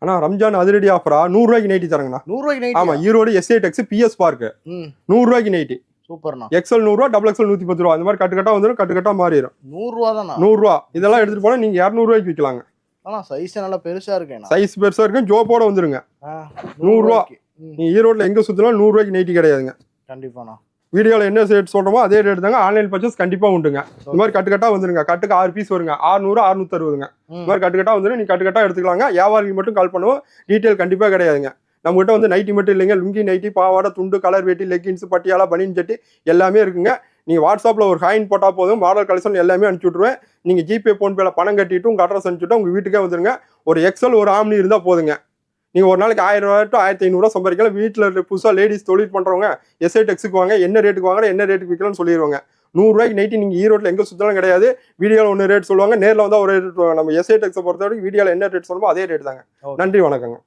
ஆனா ரம்ஜான் அதிரடி ஆஃபரா 100 ரூபாய்க்கு நைட்டி தரங்கண்ணா. 100 ரூபாய்க்கு நைட்டி? ஆமா, ஈரோடு எஸ்ஏ டெக்ஸ் பிஎஸ் பார்க் 100 ரூபாய்க்கு நைட்டி. சூப்பர்ண்ணா. எக்ஸ்எல் 100 ரூபா, டபுள் எக்ஸ்எல் 110 ரூபா. இந்த மாதிரி கட்டுக்கட்டா வந்துடும், கட்டுக்கட்டா மாறிடும். 100 ரூபா தானா? 100 ரூபா. இதெல்லாம் எடுத்துட்டு போனா நீங்க 200 ரூபாய்க்கு விற்கலாங்க. ஆனா சைஸ் நல்லா பெருசா இருக்கு. சைஸ் பெருசா இருக்கு, ஜோப்போட வந்துருங்க. 100 ரூபா. நீங்க ஈரோட்ல எங்க சுத்தினாலும் 100 ரூபாய்க்கு நைட்டி கிடையாதுங்க. கண்டிப்பாண்ணா. வீடியோல என்ன ரேட் சொல்றோமோ அதே ரேட் தாங்க. ஆன்லைன் பர்ச்சேஸ் கண்டிப்பா உண்டுங்க. இந்த மாதிரி கட்டுக்கட்டா வந்துருங்க. கட்டுக்கு 6 பீஸ் வருங்க. 600 660ங்க. இந்த மாதிரி கட்டுக்கட்டா வந்துடும். நீங்க கட்டுக்கட்டா எடுத்துக்கலாங்க. வியாபாரிக்கு மட்டும் கால் பண்ணுவோம். டீட்டெயில் கண்டிப்பா கிடையாதுங்க. நம்ம கிட்ட வந்து நைட்டி மட்டும் இல்லைங்க, லுங்கி, நைட்டி, பாவாடை, துண்டு, கலர் வேட்டி, லெக்கின்ஸ், பட்டியாலா, பனியன் சட்டி எல்லாமே இருக்குங்க. நீங்க வாட்ஸ்அப்ல ஒரு ஹாயின் போட்டா போதும், மாடல் கலெக்ஷன் எல்லாமே அனுப்பிச்சு விட்டுருவேன். நீங்க ஜிபே போன்பேல பணம் கட்டிட்டு உங்க அட்ரஸ் அனுப்பிச்சுட்டா உங்க வீட்டுக்கே வந்துருங்க. ஒரு எக்ஸல் ஒரு ஆம்னி இருந்தா போதுங்க. நீங்க ஒரு நாளைக்கு 1000 ரூபாய் டு 1500 ரூபா சம்பாதிக்கலாம். வீட்டில் புதுசா லேடிஸ் தொழில் பண்றவங்க எஸ்ஐ டெக்ஸுக்கு வாங்க, என்ன ரேட்டுக்கு வாங்க, என்ன ரேட்டுக்கு விற்கலாம்னு சொல்லிடுவாங்க. 100 ரூபாய்க்கு நைட்டி நீங்க ஈரோட்ல எங்க சுத்தாலும் கிடையாது. வீடியோல ஒன்று ரேட் சொல்லுவாங்க, நேரில் வந்தா ஒரு ரேட். நம்ம எஸ்ஐ டெக்ஸை பொறுத்த வரைக்கும் வீடியோல என்ன ரேட் சொல்லுமோ அதே ரேட் தாங்க. நன்றி, வணக்கங்க.